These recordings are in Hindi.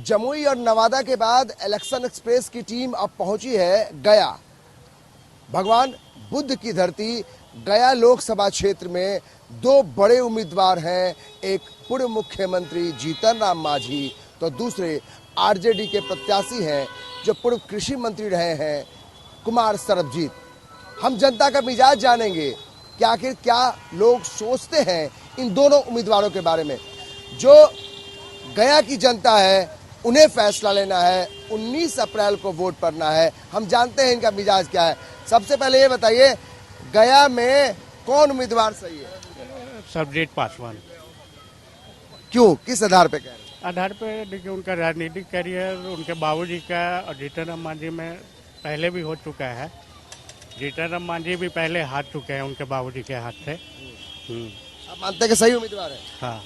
जमुई और नवादा के बाद इलेक्शन एक्सप्रेस की टीम अब पहुंची है गया। भगवान बुद्ध की धरती गया लोकसभा क्षेत्र में दो बड़े उम्मीदवार हैं। एक पूर्व मुख्यमंत्री जीतन राम मांझी तो दूसरे आरजेडी के प्रत्याशी हैं जो पूर्व कृषि मंत्री रहे हैं कुमार सरबजीत। हम जनता का मिजाज जानेंगे कि आखिर क्या लोग सोचते हैं इन दोनों उम्मीदवारों के बारे में। जो गया की जनता है उन्हें फैसला लेना है, 19 अप्रैल को वोट पड़ना है। हम जानते हैं इनका मिजाज क्या है। सबसे पहले ये बताइए, गया में कौन उम्मीदवार सही है? सरबजीत पासवान। क्यों, किस आधार पे कह रहे हैं? आधार पे देखिए, उनका राजनीतिक करियर उनके बाबूजी का और जीतन राम मांझी में पहले भी हो चुका है। जीतन राम मांझी भी पहले हार चुके हैं उनके बाबूजी के हाथ से। आप मानते हैं कि सही उम्मीदवार है? हाँ,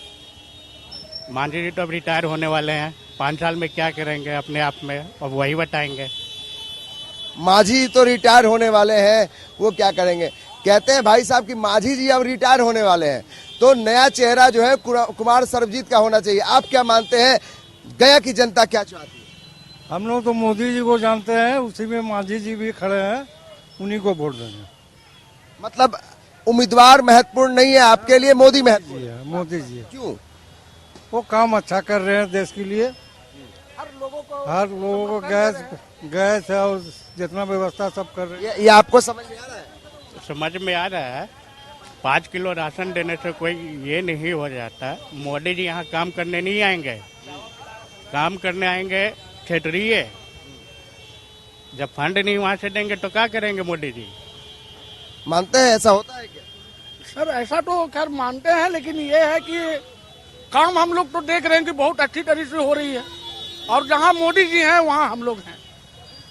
मांझी जी तो अब रिटायर होने वाले हैं। 5 साल में क्या करेंगे अपने आप में, अब वही बताएंगे। मांझी तो रिटायर होने वाले हैं, वो क्या करेंगे? कहते हैं भाई साहब कि मांझी जी अब रिटायर होने वाले हैं तो नया चेहरा जो है कुमार सरबजीत का होना चाहिए। आप क्या मानते हैं, गया की जनता क्या चाहती है? हम लोग तो मोदी जी को जानते हैं, उसी में मांझी जी भी खड़े हैं, उन्हीं को वोट देंगे। मतलब उम्मीदवार महत्वपूर्ण नहीं है आपके लिए, मोदी महत्वपूर्ण है? मोदी जी है। क्यों? वो काम अच्छा कर रहे हैं देश के लिए। हर लोगों को गैस है और जितना व्यवस्था सब कर रहे हैं। ये आपको समझ में आ रहा है? समझ में आ रहा है। 5 किलो राशन देने से कोई ये नहीं हो जाता। मोदी जी यहाँ काम करने नहीं आएंगे, काम करने आएंगे क्षेत्रीय। जब फंड नहीं वहाँ से देंगे तो क्या करेंगे मोदी जी? मानते हैं ऐसा होता है क्या? सर ऐसा तो खैर मानते हैं, लेकिन ये है कि काम हम लोग तो देख रहे हैं कि बहुत अच्छी तरीके से हो रही है। और जहाँ मोदी जी हैं वहाँ हम लोग हैं।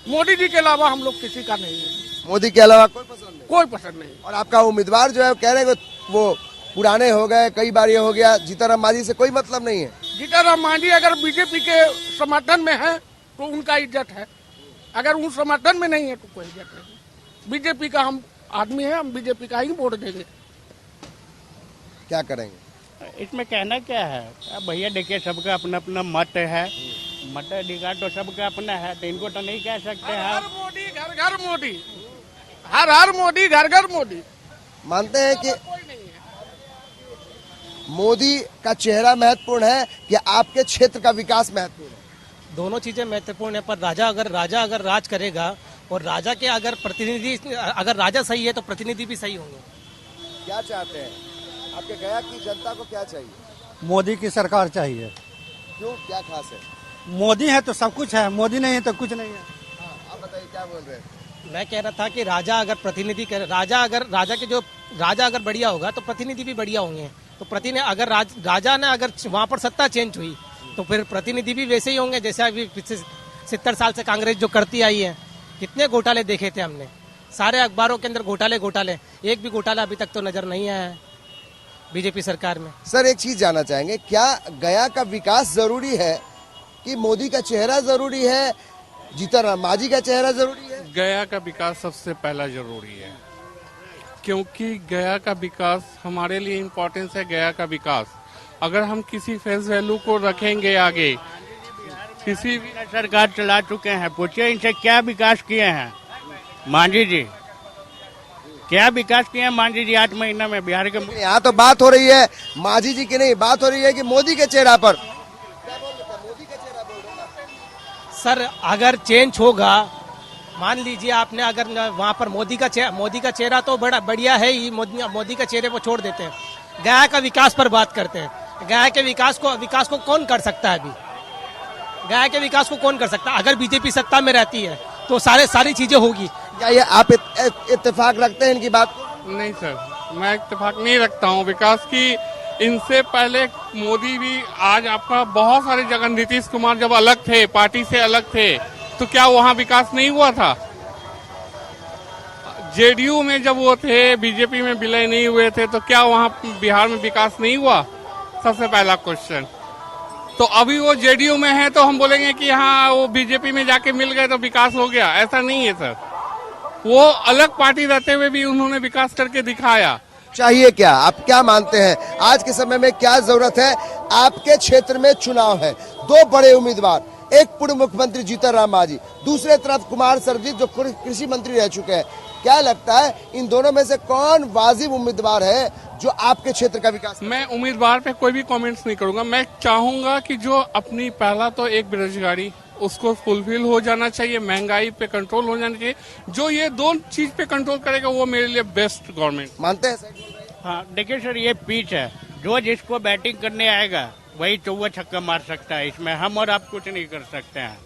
मोदी जी के अलावा हम लोग किसी का नहीं है। मोदी के अलावा कोई पसंद नहीं? कोई पसंद नहीं। और आपका उम्मीदवार जो है कह रहे हैं कि वो पुराने हो गए, कई बार ये हो गया, जीतन राम मांझी से कोई मतलब नहीं है? जीतन राम मांझी अगर बीजेपी के समर्थन में है तो उनका इज्जत है, अगर उन समर्थन में नहीं है तो कोई इज्जत नहीं। बीजेपी का हम आदमी है, हम बीजेपी का ही वोट देंगे। क्या करेंगे? इसमें कहना क्या है? अब भैया देखिए, सबका अपना अपना मत है, मताधिकार तो सबका अपना है, तो इनको तो नहीं कह सकते हैं। हर मोदी घर घर मोदी, हर मोदी घर घर मोदी। मानते हैं कि कोई नहीं है। मोदी का चेहरा महत्वपूर्ण है कि आपके क्षेत्र का विकास महत्वपूर्ण है? दोनों चीजें महत्वपूर्ण है, पर राजा अगर राज करेगा और राजा के अगर प्रतिनिधि, अगर राजा सही है तो प्रतिनिधि भी सही होंगे। क्या चाहते हैं आपके गया की जनता को? क्या चाहिए? मोदी की सरकार चाहिए। क्यों, क्या खास है? मोदी है तो सब कुछ है, मोदी नहीं है तो कुछ नहीं है। हाँ, आप बताइए क्या बोल रहे हैं? मैं कह रहा था कि राजा अगर प्रतिनिधि कर, राजा अगर बढ़िया होगा तो प्रतिनिधि भी बढ़िया होंगे। तो प्रतिनिधि अगर राजा ने अगर वहाँ पर सत्ता चेंज हुई तो फिर प्रतिनिधि भी वैसे ही होंगे जैसे अभी पिछले 70 साल से कांग्रेस जो करती आई है। कितने घोटाले देखे थे हमने, सारे अखबारों के अंदर घोटाले, एक भी घोटाला अभी तक तो नजर नहीं आया है बीजेपी सरकार में। सर एक चीज जानना चाहेंगे, क्या गया का विकास जरूरी है कि मोदी का चेहरा जरूरी है, जीतन राम मांझी का चेहरा जरूरी है? गया का विकास सबसे पहला जरूरी है, क्योंकि गया का विकास हमारे लिए इम्पोर्टेंस है। गया का विकास अगर हम किसी फेस वैल्यू को रखेंगे आगे, किसी भी सरकार चला चुके हैं, पूछिए इनसे क्या विकास किए हैं मांझी जी, क्या विकास किए हैं मांझी जी 8 महीना में बिहार के? यहाँ तो बात हो रही है मांझी जी की नहीं, बात हो रही है कि मोदी के चेहरा पर। सर अगर चेंज होगा, मान लीजिए आपने अगर वहाँ पर मोदी का चेहरा तो बड़ा बढ़िया है ही, मोदी का चेहरे को छोड़ देते हैं, गया का विकास पर बात करते हैं। गया के विकास को कौन कर सकता है? अभी गया के विकास को कौन कर सकता है? अगर बीजेपी सत्ता में रहती है तो सारी चीजें होगी। क्या ये आप इत्तेफाक रखते हैं इनकी बात को? नहीं सर, मैं इत्तेफाक नहीं रखता हूँ विकास की। इनसे पहले मोदी भी, आज आपका बहुत सारी जगह नीतीश कुमार जब अलग थे, पार्टी से अलग थे, तो क्या वहाँ विकास नहीं हुआ था? जेडीयू में जब वो थे, बीजेपी में विलय नहीं हुए थे, तो क्या वहाँ बिहार में विकास नहीं हुआ? सबसे पहला क्वेश्चन। तो अभी वो जेडीयू में है तो हम बोलेंगे कि हाँ वो बीजेपी में जाके मिल गए तो विकास हो गया, ऐसा नहीं है सर। वो अलग पार्टी रहते हुए भी उन्होंने विकास करके दिखाया। चाहिए क्या, आप क्या मानते हैं आज के समय में क्या जरूरत है? आपके क्षेत्र में चुनाव है, दो बड़े उम्मीदवार, एक पूर्व मुख्यमंत्री जीतन राम मांझी, दूसरे तरफ कुमार सर्वजीत जो कृषि मंत्री रह चुके हैं। क्या लगता है इन दोनों में से कौन वाजिब उम्मीदवार है जो आपके क्षेत्र का विकास करे? मैं उम्मीदवार पे कोई भी कमेंट्स नहीं करूंगा। मैं चाहूंगा कि जो अपनी पहला तो एक बेरोजगारी उसको फुलफिल हो जाना चाहिए, महंगाई पे कंट्रोल हो जाना चाहिए। जो ये दो चीज पे कंट्रोल करेगा वो मेरे लिए बेस्ट गवर्नमेंट। मानते हैं सर? हाँ देखिए सर, ये पिच है, जो जिसको बैटिंग करने आएगा वही चौवा छक्का मार सकता है। इसमें हम और आप कुछ नहीं कर सकते हैं।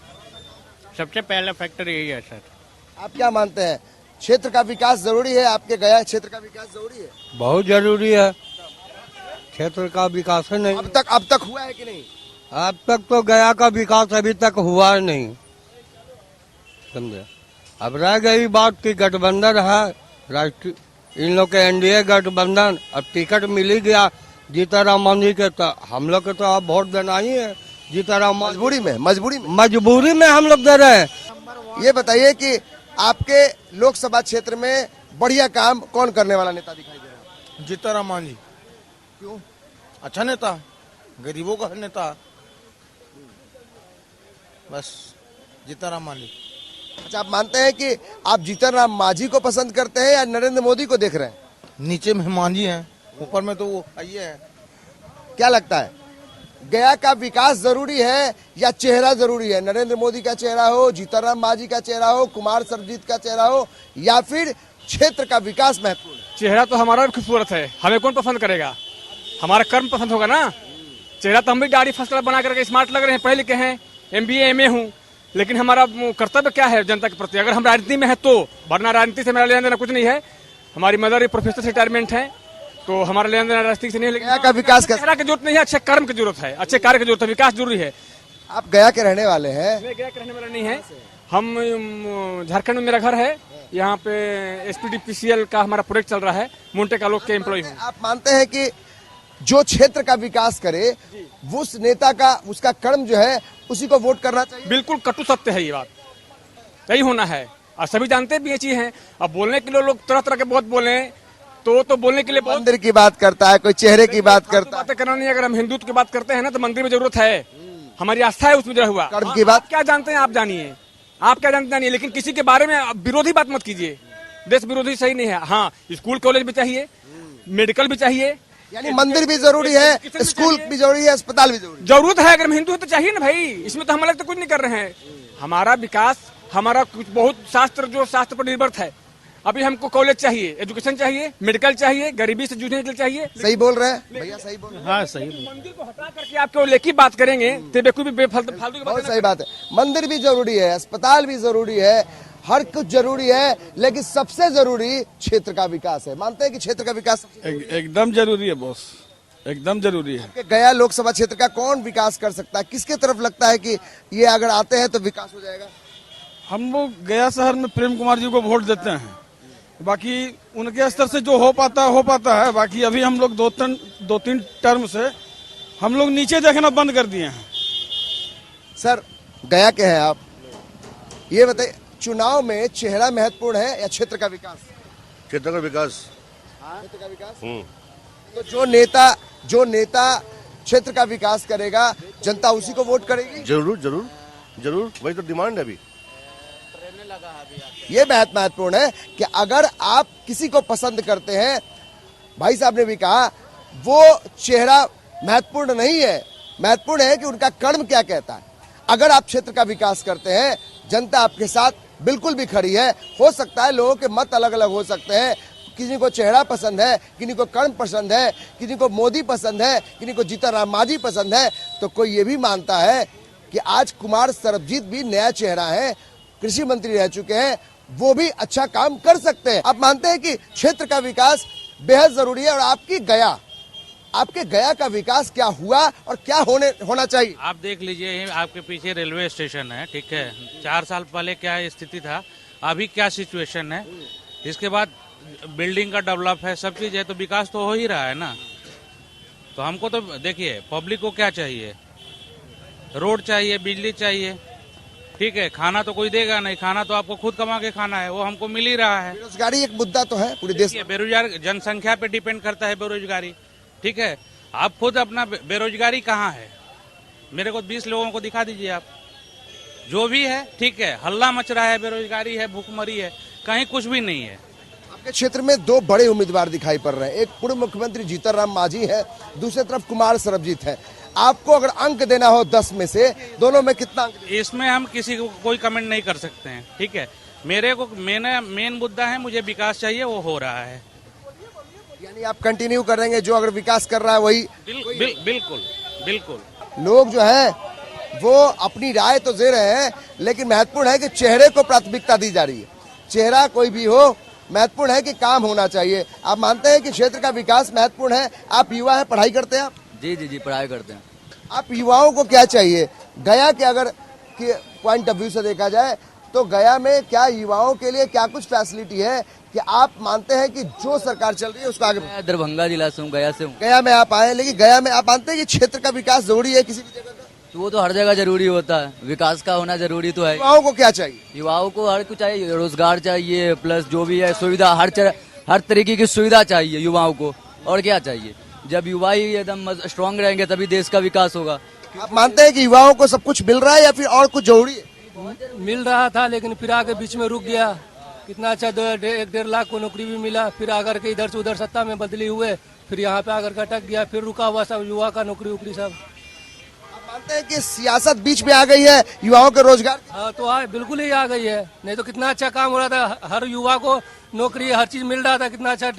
सबसे पहला फैक्टर यही है सर। आप क्या मानते हैं, क्षेत्र का विकास जरूरी है? आपके गया क्षेत्र का विकास जरूरी है? बहुत जरूरी है, क्षेत्र का विकास है नहीं। अब तक हुआ है कि नहीं? अब तक तो गया का विकास अभी तक हुआ नहीं, समझे। अब रह गई बात की गठबंधन है राष्ट्रीय, इन लोग के एनडीए गठबंधन, अब टिकट मिल ही गया जीतन राम मांझी के, तो हम लोग के तो अब वोट देना ही है जीतन राम मांझी। मजबूरी में हम लोग दे रहे हैं। ये बताइए कि आपके लोकसभा क्षेत्र में बढ़िया काम कौन करने वाला नेता दिखाई दे रहा है? जीतन राम मांझी। क्यों? अच्छा नेता, गरीबों का नेता, बस जीतन राम मांझी। अच्छा, आप मानते हैं कि आप जीतन राम मांझी को पसंद करते हैं या नरेंद्र मोदी को देख रहे हैं? नीचे में मांझी हैं, ऊपर में तो वो आइए है। क्या लगता है, गया का विकास जरूरी है या चेहरा जरूरी है? नरेंद्र मोदी का चेहरा हो, जीतन राम मांझी का चेहरा हो, कुमार सर्वजीत का चेहरा हो, या फिर क्षेत्र का विकास महत्वपूर्ण है? चेहरा तो हमारा भी खूबसूरत है, हमें कौन पसंद करेगा? हमारा कर्म पसंद होगा ना। चेहरा तो हम भी गाड़ी फर्स्ट क्लास बना करके स्मार्ट लग रहे हैं, पढ़े लिखे हैं, MBA MA हूँ, लेकिन हमारा कर्तव्य क्या है जनता के प्रति? अगर हम राजनीति में है तो, वरना राजनीति से मेरा लेना देना कुछ नहीं है। हमारी मदर प्रोफेसर से रिटायरमेंट है, तो हमारा लेना देना राजनीति से नहीं है। लेकिन गया का विकास चेहरा की जरूरत नहीं है, अच्छे कर्म की जरूरत है, अच्छे कार्य की जरूरत है, विकास जरूरी है। आप गया के रहने वाले हैं? मैं गया के रहने वाला नहीं है, हम झारखंड में मेरा घर है, यहाँ पे SPDPCL का हमारा प्रोजेक्ट चल रहा है, मोन्टे कालो के एम्प्लॉय हूँ। आप मानते हैं कि जो क्षेत्र का विकास करे वो उस नेता का, उसका कर्म जो है उसी को वोट करना चाहिए? बिल्कुल कटु सत्य है ये बात, यही होना है और सभी जानते भी ये चीज है। अब बोलने के लिए लोग तरह तरह के बहुत बोले तो बोलने के लिए बहुत मंदिर की बात करता है, कोई चेहरे की बात करता है। बातें करना नहीं। अगर हम हिंदुत्व की बात करते हैं ना तो मंदिर में जरूरत है, हमारी आस्था है उसमें जुड़ा हुआ। कर्म की बात आप क्या जानते हैं आप जानिए, आप क्या जानते जानिए, लेकिन किसी के बारे में विरोधी बात मत कीजिए। देश विरोधी सही नहीं है। हाँ, स्कूल कॉलेज भी चाहिए, मेडिकल भी चाहिए, यानी मंदिर भी जरूरी है, स्कूल भी जरूरी है, अस्पताल भी जरूरी है। जरूरत है। अगर हम हिंदू हैं तो चाहिए ना भाई, इसमें तो हम अलग तो कुछ नहीं कर रहे हैं। हमारा विकास, हमारा कुछ बहुत शास्त्र जो शास्त्र पर निर्भर है। अभी हमको कॉलेज चाहिए, एजुकेशन चाहिए, मेडिकल चाहिए, गरीबी से जूझने के लिए चाहिए। सही बोल रहे हैं भैया, सही बोल रहे हैं। हाँ सही। मंदिर को हटा करके आप केवल एक ही बात करेंगे तो बेवकूफी फालतू की बहुत बात सही बात है। मंदिर भी जरूरी है, अस्पताल भी जरूरी है, हर कुछ जरूरी है, लेकिन सबसे जरूरी क्षेत्र का विकास है। मानते हैं कि क्षेत्र का विकास एकदम जरूरी है बॉस, एकदम जरूरी है। कि गया लोकसभा क्षेत्र का कौन विकास कर सकता है? किसके तरफ लगता है कि ये अगर आते हैं तो विकास हो जाएगा? हम लोग गया शहर में प्रेम कुमार जी को वोट देते हैं, बाकी उनके स्तर से जो हो पाता है। बाकी अभी हम लोग दो तीन टर्म से हम लोग नीचे देखना बंद कर दिए हैं। सर, गया के हैं आप, ये बताइए, चुनाव में चेहरा महत्वपूर्ण है या क्षेत्र का विकास? क्षेत्र का विकास। क्षेत्र का विकास। तो जो नेता क्षेत्र का विकास करेगा, जनता उसी को वोट करेगी। जरूर जरूर जरूर, वही तो डिमांड है अभी। ये बात महत्वपूर्ण है कि अगर आप किसी को पसंद करते हैं, भाई साहब ने भी कहा, वो चेहरा महत्वपूर्ण नहीं है, महत्वपूर्ण है कि उनका कर्म क्या कहता है। अगर आप क्षेत्र का विकास करते हैं, जनता आपके साथ बिल्कुल भी खड़ी है। हो सकता है लोगों के मत अलग अलग हो सकते हैं, किसी को चेहरा पसंद है, किसी को कर्म पसंद है, किसी को मोदी पसंद है, किसी को जीतन राम मांझी पसंद है, तो कोई ये भी मानता है कि आज कुमार सर्वजीत भी नया चेहरा है, कृषि मंत्री रह चुके हैं, वो भी अच्छा काम कर सकते हैं। आप मानते हैं कि क्षेत्र का विकास बेहद जरूरी है। और आपके गया का विकास क्या हुआ और क्या होना चाहिए? आप देख लीजिए, आपके पीछे रेलवे स्टेशन है, ठीक है। 4 साल पहले क्या स्थिति था, अभी क्या सिचुएशन है, इसके बाद बिल्डिंग का डेवलप है, सब चीज है, तो विकास तो हो ही रहा है ना। तो हमको तो देखिए, पब्लिक को क्या चाहिए, रोड चाहिए, बिजली चाहिए, ठीक है। खाना तो कोई देगा नहीं, खाना तो आपको खुद कमा के खाना है, वो हमको मिल ही रहा है। बेरोजगारी एक मुद्दा तो है पूरे देश में। बेरोजगार जनसंख्या पे डिपेंड करता है बेरोजगारी, ठीक है। आप खुद अपना बेरोजगारी कहाँ है, मेरे को 20 लोगों को दिखा दीजिए आप, जो भी है ठीक है, हल्ला मच रहा है, बेरोजगारी है, भूखमरी है, कहीं कुछ भी नहीं है। आपके क्षेत्र में दो बड़े उम्मीदवार दिखाई पड़ रहे हैं, एक पूर्व मुख्यमंत्री जीतनराम मांझी है, दूसरी तरफ कुमार सरबजीत है। आपको अगर अंक देना हो 10 में से, दोनों में कितना अंक? इसमें हम किसी को कोई कमेंट नहीं कर सकते हैं, ठीक है। मेरे को मेन मुद्दा है, मुझे विकास चाहिए, वो हो रहा है। यानी आप कंटिन्यू करेंगे, जो अगर विकास कर रहा है वही? बिल्कुल बिल्कुल। लोग जो है वो अपनी राय तो दे रहे हैं, लेकिन महत्वपूर्ण है कि चेहरे को प्राथमिकता दी जा रही है। चेहरा कोई भी हो, महत्वपूर्ण है कि काम होना चाहिए। आप मानते हैं कि क्षेत्र का विकास महत्वपूर्ण है? आप युवा हैं, पढ़ाई करते हैं आप? जी पढ़ाई करते हैं। आप युवाओं को क्या चाहिए? गया के अगर के पॉइंट ऑफ व्यू से देखा जाए तो गया में क्या युवाओं के लिए क्या कुछ फैसिलिटी है कि आप मानते हैं कि जो सरकार चल रही है उसको आगे? मैं दरभंगा जिला से हूँ, गया से हूँ। गया में आप आए, लेकिन गया में आप मानते हैं कि क्षेत्र का विकास जरूरी है किसी भी जगह का? तो वो तो हर जगह जरूरी होता है, विकास का होना जरूरी तो है। युवाओं को क्या चाहिए? युवाओं को हर कुछ चाहिए, रोजगार चाहिए, प्लस जो भी है सुविधा, हर तरीके की सुविधा चाहिए युवाओं को। और क्या चाहिए? जब युवा ही एकदम स्ट्रांग रहेंगे तभी देश का विकास होगा। आप मानते हैं कि युवाओं को सब कुछ मिल रहा है या फिर और कुछ जरूरी है? मिल रहा था लेकिन फिर आके बीच में रुक गया। कितना अच्छा 1-1.5 लाख को नौकरी भी मिला, फिर आकर के इधर से उधर सत्ता में बदली हुए, फिर यहाँ पे आकर के अटक गया, फिर रुका हुआ सब युवा का नौकरी उकरी सब। आप मानते हैं कि सियासत बीच में आ गई है युवाओं के रोजगार? हाँ तो बिल्कुल ही आ गई है, नहीं तो कितना अच्छा काम हो रहा था, हर युवा को नौकरी हर चीज मिल रहा था, कितना अच्छा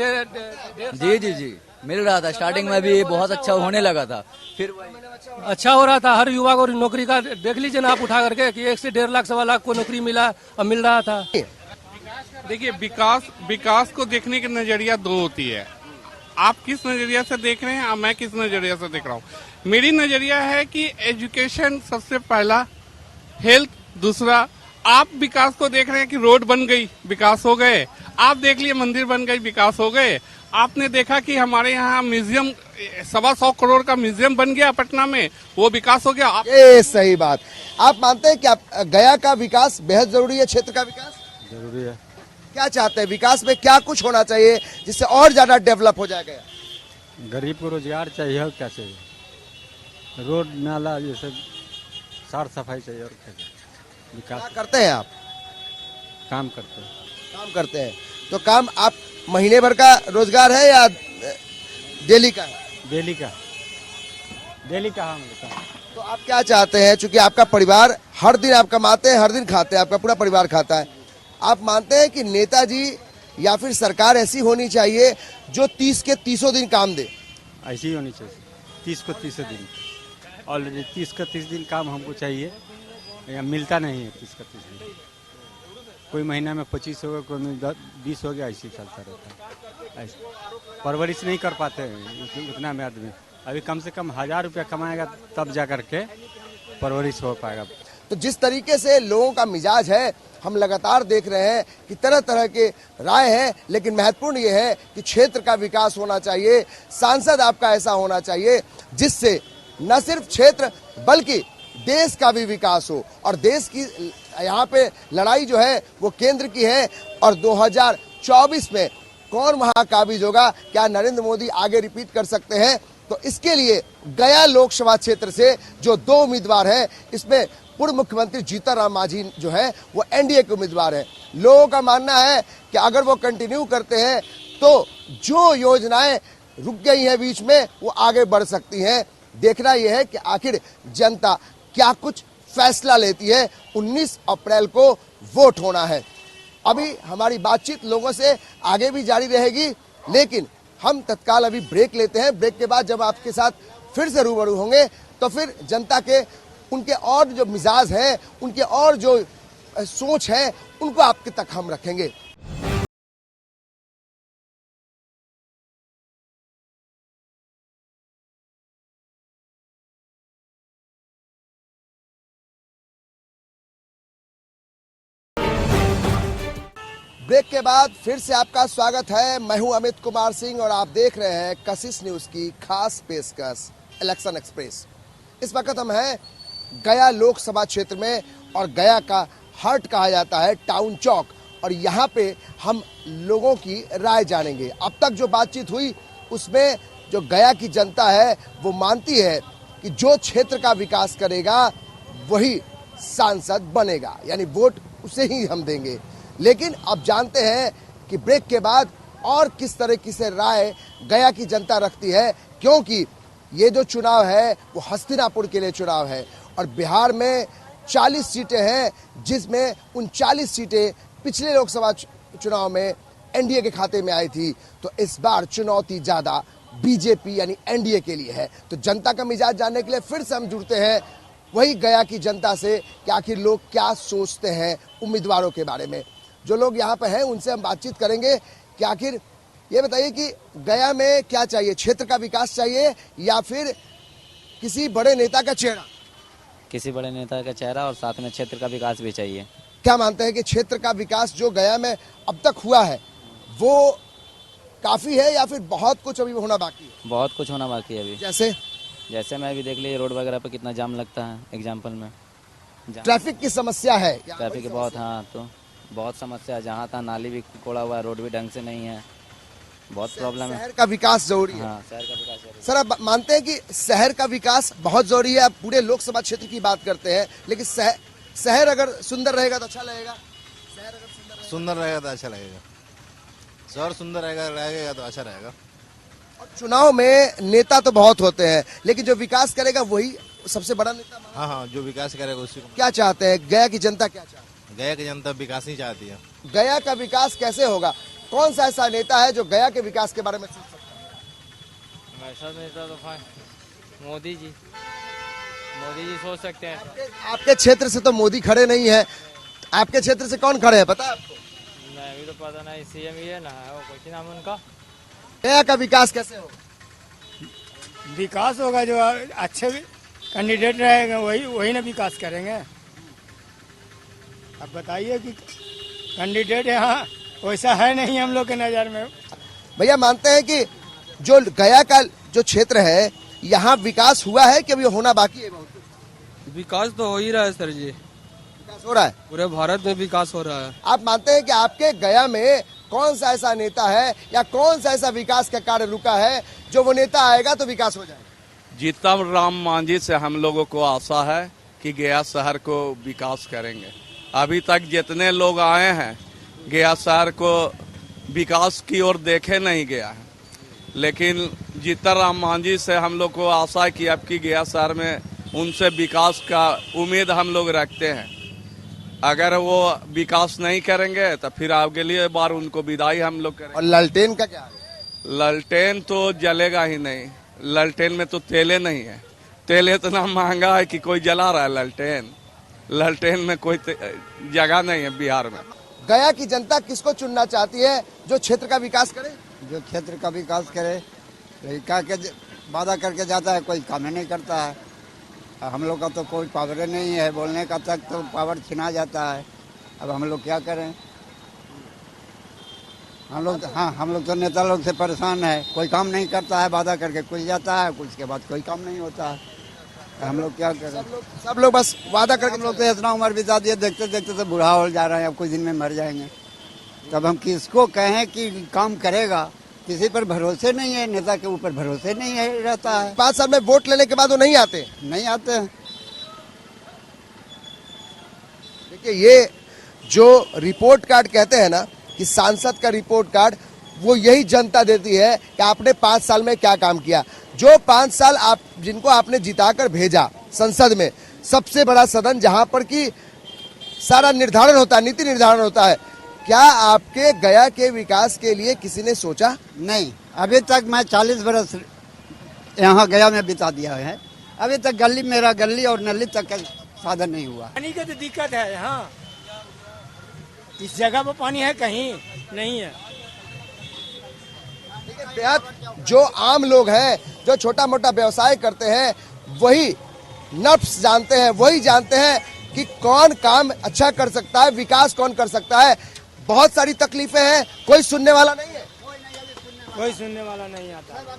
जी मिल रहा था। स्टार्टिंग में भी बहुत अच्छा होने लगा था, फिर अच्छा हो रहा था। हर युवा को नौकरी का देख लीजिए ना आप उठा करके कि 1 से 1.5 लाख 1.25 लाख को नौकरी मिला और मिल रहा था। देखिए, विकास को देखने की नजरिया दो होती है। आप किस नजरिया से देख रहे हैं और मैं किस नजरिया से देख रहा हूँ। मेरी नजरिया है कि एजुकेशन सबसे पहला, हेल्थ दूसरा। आप विकास को देख रहे हैं कि रोड बन गई, विकास हो गए। आप देख लिए मंदिर बन गई, विकास हो गए। आपने देखा कि हमारे यहाँ म्यूजियम 125 करोड़ का म्यूजियम बन गया पटना में, वो विकास हो गया। ये सही बात। आप मानते हैं कि आप गया का विकास बेहद जरूरी है? क्षेत्र का विकास जरूरी है। क्या चाहते हैं? विकास में क्या कुछ होना चाहिए जिससे और ज्यादा डेवलप हो जाएगा? गरीब को रोजगार चाहिए और क्या चाहिए? रोड नाला ये सब साफ सफाई चाहिए और क्या चाहिए? क्या विकास करते हैं आप? काम करते हैं। काम करते हैं तो काम आप महीने भर का रोजगार है या डेली का है? डेली का हम लोग का। तो आप क्या चाहते हैं? चूंकि आपका परिवार हर दिन आप कमाते हैं, हर दिन खाते हैं, आपका पूरा परिवार खाता है, आप मानते हैं कि नेताजी या फिर सरकार ऐसी होनी चाहिए जो 30 के 30 दिन काम दे? ऐसी ही होनी चाहिए, 30 को 30 दिन। ऑलरेडी 30 का 30 दिन काम हमको चाहिए, या मिलता नहीं है 30 का 30 दिन। कोई महीना में 25 होगा, कोई में 20 हो गया, ऐसे चलता रहता है। ऐसे परवरिश नहीं कर पाते हैं उतना में आदमी। अभी कम से कम 1000 रुपया कमाएगा तब जा करके परवरिश हो पाएगा। तो जिस तरीके से लोगों का मिजाज है, हम लगातार देख रहे हैं कि तरह तरह के राय है, लेकिन महत्वपूर्ण ये है कि क्षेत्र का विकास होना चाहिए। सांसद आपका ऐसा होना चाहिए जिससे न सिर्फ क्षेत्र बल्कि देश का भी विकास हो। और देश की यहाँ पे लड़ाई जो है वो केंद्र की है, और 2024 में कौन महाकाबिज होगा? क्या नरेंद्र मोदी आगे रिपीट कर सकते हैं? तो इसके लिए गया लोकसभा क्षेत्र से जो 2 उम्मीदवार हैं, इसमें पूर्व मुख्यमंत्री जीतनराम मांझी जो है वो एनडीए के उम्मीदवार हैं। लोगों का मानना है कि अगर वो कंटिन्यू करते हैं तो जो योजनाएं रुक गई हैं बीच में, वो आगे बढ़ सकती हैं। देखना यह है कि आखिर जनता क्या कुछ फैसला लेती है। 19 अप्रैल को वोट होना है। अभी हमारी बातचीत लोगों से आगे भी जारी रहेगी, लेकिन हम तत्काल अभी ब्रेक लेते हैं। ब्रेक के बाद जब आपके साथ फिर से रूबरू होंगे तो फिर जनता के उनके और जो मिजाज हैं, उनके और जो सोच है, उनको आपके तक हम रखेंगे। ब्रेक के बाद फिर से आपका स्वागत है। मैं हूं अमित कुमार सिंह और आप देख रहे हैं कशिश न्यूज की खास पेशकश इलेक्शन एक्सप्रेस। इस वक्त हम हैं गया लोकसभा क्षेत्र में, और गया का हार्ट कहा जाता है टाउन चौक, और यहाँ पे हम लोगों की राय जानेंगे। अब तक जो बातचीत हुई उसमें जो गया की जनता है वो मानती है कि जो क्षेत्र का विकास करेगा वही सांसद बनेगा, यानी वोट उसे ही हम देंगे। लेकिन अब जानते हैं कि ब्रेक के बाद और किस तरह की से राय गया की जनता रखती है, क्योंकि ये जो चुनाव है वो हस्तिनापुर के लिए चुनाव है और बिहार में 40 सीटें हैं, जिसमें 39 सीटें पिछले लोकसभा चुनाव में एनडीए के खाते में आई थी। तो इस बार चुनौती ज्यादा बीजेपी यानी एनडीए के लिए है। तो जनता का मिजाज जानने के लिए फिर से हम जुड़ते हैं वही गया की जनता से कि आखिर लोग क्या सोचते हैं उम्मीदवारों के बारे में। जो लोग यहाँ पे हैं उनसे हम बातचीत करेंगे कि आखिर ये बताइए कि गया में क्या चाहिए, क्षेत्र का विकास चाहिए या फिर किसी बड़े नेता का चेहरा? किसी बड़े नेता का चेहरा और साथ में क्षेत्र का विकास भी चाहिए। क्या मानते हैं कि क्षेत्र का विकास जो गया में अब तक हुआ है वो काफी है या फिर बहुत कुछ अभी होना बाकी है? बहुत कुछ होना बाकी है अभी। जैसे मैं अभी देख लीजिए रोड वगैरह पे कितना जाम लगता है एग्जाम्पल में। ट्रैफिक की समस्या है, ट्रैफिक की बहुत, हाँ तो बहुत समस्या है। जहाँ तहाँ नाली भी कोड़ा हुआ है, रोड भी ढंग से नहीं है, बहुत प्रॉब्लम है। शहर का विकास जरूरी है। हाँ, शहर का विकास जरूरी है। सर आप मानते हैं कि शहर का विकास बहुत जरूरी है? आप पूरे लोकसभा क्षेत्र की बात करते हैं, लेकिन शहर अगर सुंदर रहेगा तो अच्छा लगेगा। सुंदर रहेगा तो अच्छा लगेगा, शहर सुंदर रहेगा तो अच्छा रहेगा। और चुनाव में नेता तो बहुत होते हैं, लेकिन जो विकास करेगा वही सबसे बड़ा नेता। हाँ, जो विकास करेगा उसी को। क्या चाहते हैं गया की जनता, क्या चाहती है? गया की जनता विकास ही चाहती है। गया का विकास कैसे होगा? कौन सा ऐसा नेता है जो गया के विकास के बारे में सोच सकता है? ऐसा नेता तो मोदी जी सोच सकते हैं। आपके क्षेत्र से तो मोदी खड़े नहीं है, आपके क्षेत्र से कौन खड़े हैं पता है आपको? नहीं, अभी तो पता नहीं, सीएम ही है ना, वो कोई नाम उनका। गया का विकास कैसे होगा? विकास होगा जो अच्छे कैंडिडेट रहेंगे वही ना विकास करेंगे। अब बताइए कि कैंडिडेट यहाँ वैसा है नहीं हम लोग के नज़र में। भैया मानते हैं कि जो गया का जो क्षेत्र है यहाँ विकास हुआ है कि अभी होना बाकी है? बहुत विकास तो हो ही रहा है सर जी, विकास हो रहा है, पूरे भारत में विकास हो रहा है। आप मानते हैं कि आपके गया में कौन सा ऐसा नेता है या कौन सा ऐसा विकास का कार्य रुका है जो वो नेता आएगा तो विकास हो जाएगा? जीतन राम मांझी से हम लोगों को आशा है कि गया शहर को विकास करेंगे। अभी तक जितने लोग आए हैं गया शहर को विकास की ओर देखे नहीं गया है, लेकिन जीतन राम मांझी से हम लोग को आशा है कि अब की गया शहर में उनसे विकास का उम्मीद हम लोग रखते हैं। अगर वो विकास नहीं करेंगे तो फिर अगली बार उनको विदाई हम लोग करेंगे। और लालटेन का क्या है? लालटेन तो जलेगा ही नहीं, लालटेन में तो तेले नहीं है, तेल इतना महंगा है कि कोई जला रहा है लालटेन। लालटेन में कोई जगह नहीं है बिहार में। गया की जनता किसको चुनना चाहती है जो क्षेत्र का विकास करे? जो क्षेत्र का विकास करे, क्या के वादा करके जाता है, कोई काम ही नहीं करता है। हम लोग का तो कोई पावर नहीं है, बोलने का तक तो पावर छिना जाता है। अब हम लोग क्या करें? हम लोग तो नेता लोग से परेशान है, कोई काम नहीं करता है, वादा करके कुछ जाता है, कुछ के बाद कोई काम नहीं होता है। हम लोग क्या करें? सब लोग बस वादा करके। हम लोग तो इतना उम्र बिता दिए, देखते देखते तो बूढ़ा हो जा रहे हैं, अब कुछ दिन में मर जाएंगे। तब हम किसको कहें कि काम करेगा? किसी पर भरोसे नहीं है, नेता के ऊपर भरोसे नहीं है रहता है। 5 साल में वोट लेने के बाद वो नहीं आते हैं। देखिए ये जो रिपोर्ट कार्ड कहते हैं ना कि सांसद का रिपोर्ट कार्ड, वो यही जनता देती है कि आपने 5 साल में क्या काम किया। जो 5 साल आप जिनको आपने जिताकर भेजा संसद में, सबसे बड़ा सदन जहां पर कि सारा निर्धारण होता है, नीति निर्धारण होता है, क्या आपके गया के विकास के लिए किसी ने सोचा? नहीं, अभी तक मैं 40 बरस यहाँ गया में बिता दिया है, अभी तक मेरा गली और नली तक का साधन नहीं हुआ। पानी का तो दिक्कत है यहाँ, इस जगह पर पानी है कहीं नहीं है। जो आम लोग हैं, जो छोटा मोटा व्यवसाय करते हैं, वही नफ्स जानते हैं, वही जानते हैं कि कौन काम अच्छा कर सकता है, विकास कौन कर सकता है। बहुत सारी तकलीफें हैं, कोई सुनने वाला नहीं है, कोई सुनने वाला नहीं आता,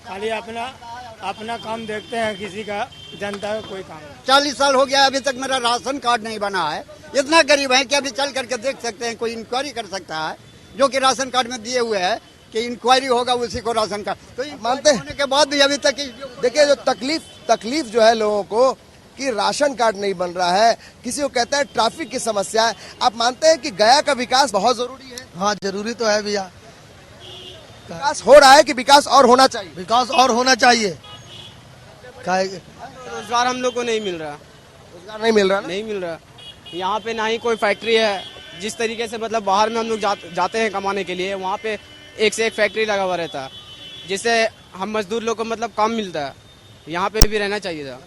खाली अपना काम देखते हैं, किसी का जनता का कोई काम नहीं। 40 साल हो गया, अभी तक मेरा राशन कार्ड नहीं बना है। इतना गरीब है कि अभी चल करके देख सकते हैं, कोई इंक्वायरी कर सकता है, जो कि राशन कार्ड में दिए हुए है कि इंक्वायरी होगा उसी को राशन कार्ड। तो मानते होने के बाद भी अभी तक। देखिए जो तकलीफ जो है लोगों को कि राशन कार्ड नहीं बन रहा है, किसी को कहता है ट्रैफिक की समस्या है। आप मानते हैं कि गया का विकास बहुत जरूरी है? हाँ जरूरी तो है भैया, विकास हो रहा है कि विकास और होना चाहिए? विकास और होना चाहिए। रोजगार हम लोग को नहीं मिल रहा, रोजगार नहीं मिल रहा ना? नहीं मिल रहा। यहाँ पे ना ही कोई फैक्ट्री है। जिस तरीके से मतलब बाहर में हम लोग जाते हैं कमाने के लिए, वहाँ पे एक से एक फैक्ट्री लगा हुआ रहता है, जिससे हम मजदूर लोग को मतलब काम मिलता है। यहाँ पे भी रहना चाहिए था।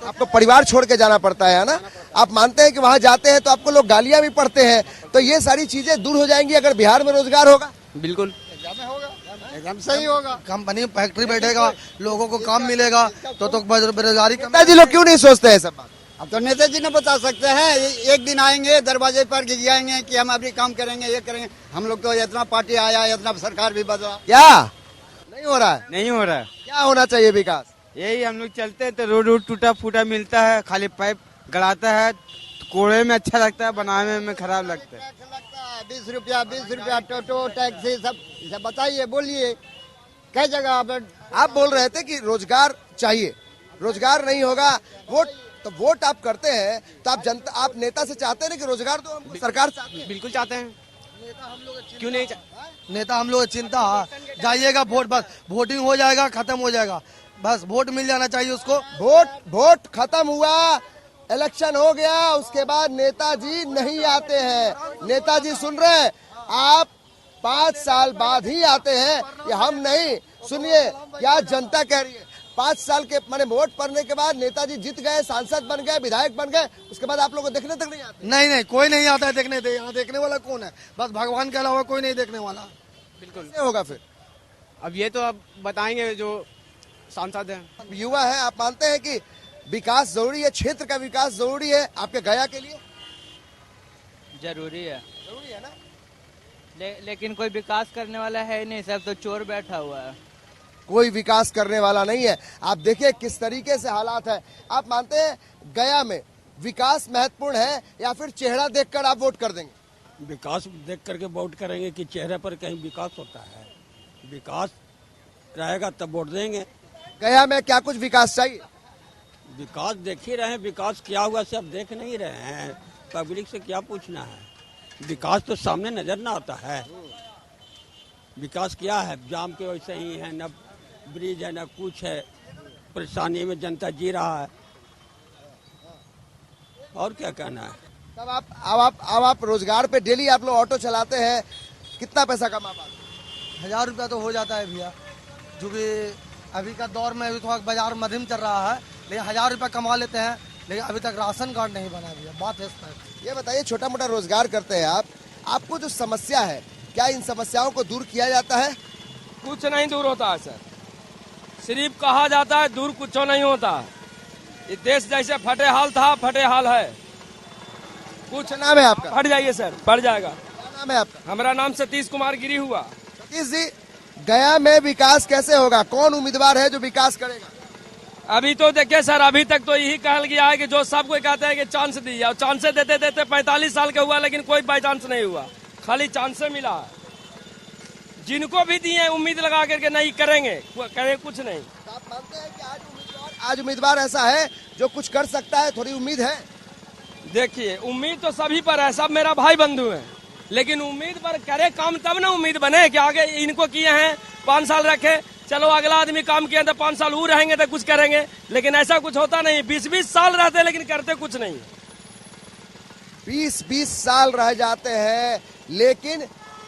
आपको परिवार छोड़ के जाना पड़ता है ना? आप मानते हैं कि वहाँ जाते हैं तो आपको लोग गालियां भी पड़ते हैं, तो ये सारी चीजें दूर हो जाएंगी अगर बिहार में रोजगार होगा? बिल्कुल एकदम सही होगा। कंपनी फैक्ट्री बैठेगा, लोगों को काम मिलेगा तो बेरोजगारी नेताजी लोग क्यों नहीं सोचते हैं सब बात? अब तो नेताजी ने बता सकते हैं, एक दिन आएंगे दरवाजे पर गिजाएंगे कि हम अभी काम करेंगे, ये करेंगे। हम लोग तो इतना पार्टी आया, इतना सरकार भी बदला, क्या नहीं हो रहा है? नहीं हो रहा है। क्या होना चाहिए विकास? यही हम लोग चलते हैं तो रोड टूटा फूटा मिलता है, खाली पाइप गड़ाता है, कोड़े में अच्छा लगता है, बनाने में खराब लगता है। 20 रुपया टोटो टैक्सी सब बताइए, बोलिए कई जगह आप बोल रहे थे कि रोजगार चाहिए, रोजगार नहीं होगा वोट आप करते हैं तो आप जनता, आप नेता से चाहते हैं ना कि रोजगार दो हमको, सरकार चाहती है? बिल्कुल चाहते हैं, क्यों नहीं नेता हम लोग चिंता जाइएगा वोट, बस वोटिंग हो जाएगा, खत्म हो जाएगा, बस वोट मिल जाना चाहिए उसको। वोट खत्म हुआ, इलेक्शन हो गया, उसके बाद नेताजी नहीं आते हैं। नेताजी सुन रहे हैं, आप 5 साल बाद ही आते हैं, ये हम नहीं। सुनिए क्या जनता कह रही है। 5 साल के माने वोट पड़ने के बाद नेताजी जीत गए, सांसद बन गए, विधायक बन गए, उसके बाद आप लोगों को देखने तक नहीं आते? नहीं कोई नहीं आता है देखने। यहाँ देखने वाला कौन है? बस भगवान के अलावा कोई नहीं देखने वाला। बिल्कुल कैसे होगा फिर? अब ये तो अब बताएंगे जो सांसद हैं। युवा है, आप मानते हैं कि विकास जरूरी है, क्षेत्र का विकास जरूरी है आपके गया के लिए? जरूरी है ना? लेकिन कोई विकास करने वाला है नहीं, सब तो चोर बैठा हुआ है। कोई विकास करने वाला नहीं है। आप देखिए किस तरीके से हालात है। आप मानते हैं गया में विकास महत्वपूर्ण है या फिर चेहरा देखकर आप वोट कर देंगे? विकास देख करके वोट करेंगे कि चेहरे पर कहीं विकास होता है? विकास रहेगा तब वोट देंगे। गया में क्या कुछ विकास चाहिए? विकास देख ही रहे हैं, विकास क्या हुआ सब देख नहीं रहे हैं, पब्लिक से क्या पूछना है? विकास तो सामने नजर ना आता है। विकास क्या है? जाम के वैसे ही है, न ब्रिज है न कुछ है, परेशानी में जनता जी रहा है, और क्या कहना है? तब अब आप रोजगार पे डेली आप लोग ऑटो चलाते हैं, कितना पैसा कमा पाते? 1000 रुपया तो हो जाता है भैया, जो भी अभी का दौर में अभी थोड़ा बाजार मध्यम चल रहा है, लेकिन 1000 रुपया कमा लेते हैं, लेकिन अभी तक राशन कार्ड नहीं बना भैया। बात है ये बताइए, छोटा मोटा रोजगार करते हैं आप, आपको जो समस्या है क्या इन समस्याओं को दूर किया जाता है? कुछ नहीं दूर होता है सर, सिर्फ कहा जाता है, दूर कुछ नहीं होता। ये देश जैसे फटे हाल था, फटे हाल है। कुछ नाम है आपका? फट जाइए सर, फट जाएगा। क्या नाम है आपका? हमारा नाम सतीश कुमार गिरी हुआ। सतीश जी, गया में विकास कैसे होगा? कौन उम्मीदवार है जो विकास करेगा? अभी तो देखिए सर, अभी तक तो यही कहल गया है कि जो सबको कहते हैं कि चांस दीजिए, और चांसे देते देते 45 साल का हुआ, लेकिन कोई बाई चांस नहीं हुआ, खाली चांसे मिला। जिनको भी दिए उम्मीद लगा करके नहीं करेंगे, करें कुछ नहीं। आप मानते हैं कि आज उम्मीदवार ऐसा है जो कुछ कर सकता है? थोड़ी उम्मीद है? देखिए उम्मीद तो सभी पर है, सब मेरा भाई बंधु है, लेकिन उम्मीद पर करे काम तब ना उम्मीद बने कि आगे इनको किए हैं 5 साल रखे, चलो अगला आदमी काम किया तो 5 साल वो रहेंगे तो कुछ करेंगे, लेकिन ऐसा कुछ होता नहीं। 20-20 साल रहते हैं लेकिन करते कुछ नहीं। 20-20 साल रह जाते हैं लेकिन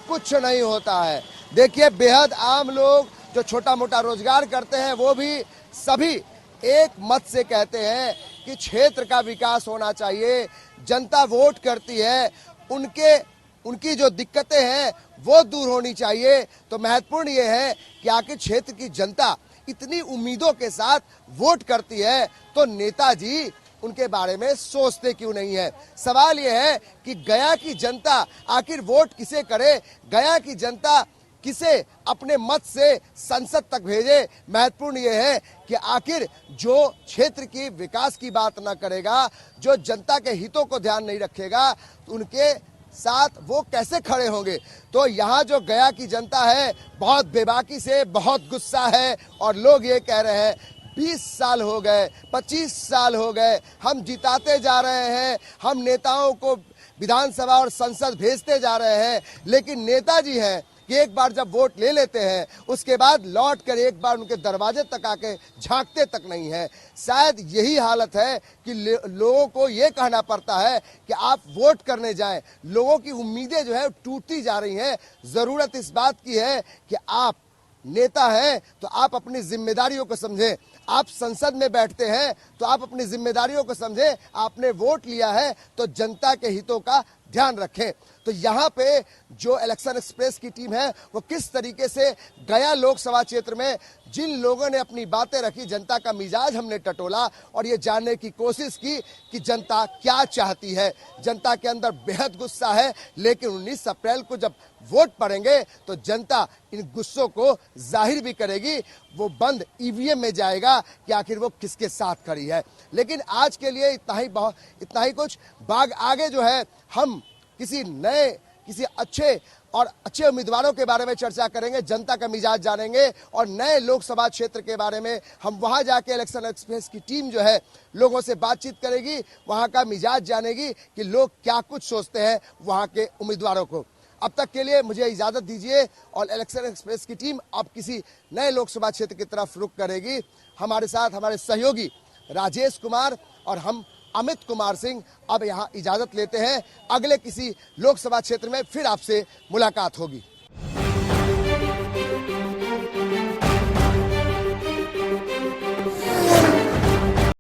कुछ नहीं होता है। देखिए बेहद आम लोग जो छोटा मोटा रोजगार करते हैं वो भी सभी एक मत से कहते हैं कि क्षेत्र का विकास होना चाहिए। जनता वोट करती है, उनकी जो दिक्कतें हैं वो दूर होनी चाहिए। तो महत्वपूर्ण ये है कि आखिर क्षेत्र की जनता इतनी उम्मीदों के साथ वोट करती है तो नेताजी उनके बारे में सोचते क्यों नहीं है? सवाल यह है कि गया की जनता आखिर वोट किसे करे, गया की जनता किसे अपने मत से संसद तक भेजे। महत्वपूर्ण यह है कि आखिर जो क्षेत्र की विकास की बात न करेगा, जो जनता के हितों को ध्यान नहीं रखेगा, तो उनके साथ वो कैसे खड़े होंगे? तो यहाँ जो गया की जनता है बहुत बेबाकी से, बहुत गुस्सा है और लोग ये कह रहे हैं 20 साल हो गए, 25 साल हो गए, हम जिताते जा रहे हैं, हम नेताओं को विधानसभा और संसद भेजते जा रहे हैं, लेकिन नेताजी हैं कि एक बार जब वोट ले लेते हैं उसके बाद लौट कर एक बार उनके दरवाजे तक आके झांकते तक नहीं है। शायद यही हालत है कि लोगों को ये कहना पड़ता है कि आप वोट करने जाएं। लोगों की उम्मीदें जो है टूटती जा रही हैं। जरूरत इस बात की है कि आप नेता हैं तो आप अपनी जिम्मेदारियों को समझें। आप संसद में बैठते हैं तो आप अपनी जिम्मेदारियों को समझें। आपने वोट लिया है तो जनता के हितों का ध्यान रखें। तो यहाँ पे जो इलेक्शन एक्सप्रेस की टीम है वो किस तरीके से गया लोकसभा क्षेत्र में जिन लोगों ने अपनी बातें रखी, जनता का मिजाज हमने टटोला और ये जानने की कोशिश की कि जनता क्या चाहती है। जनता के अंदर बेहद गुस्सा है, लेकिन 19 अप्रैल को जब वोट पड़ेंगे तो जनता इन गुस्सों को जाहिर भी करेगी। वो बंद ईवीएम में जाएगा कि आखिर वो किसके साथ खड़ी है। लेकिन आज के लिए इतना ही कुछ। बाग आगे जो है हम किसी अच्छे उम्मीदवारों के बारे में चर्चा करेंगे, जनता का मिजाज जानेंगे और नए लोकसभा क्षेत्र के बारे में हम वहां जाके इलेक्शन एक्सप्रेस की टीम जो है लोगों से बातचीत करेगी, वहां का मिजाज जानेगी कि लोग क्या कुछ सोचते हैं वहां के उम्मीदवारों को। अब तक के लिए मुझे इजाजत दीजिए और इलेक्शन एक्सप्रेस की टीम अब किसी नए लोकसभा क्षेत्र की तरफ रुख करेगी। हमारे साथ हमारे सहयोगी राजेश कुमार और हम अमित कुमार सिंह अब यहाँ इजाजत लेते हैं। अगले किसी लोकसभा क्षेत्र में फिर आपसे मुलाकात होगी।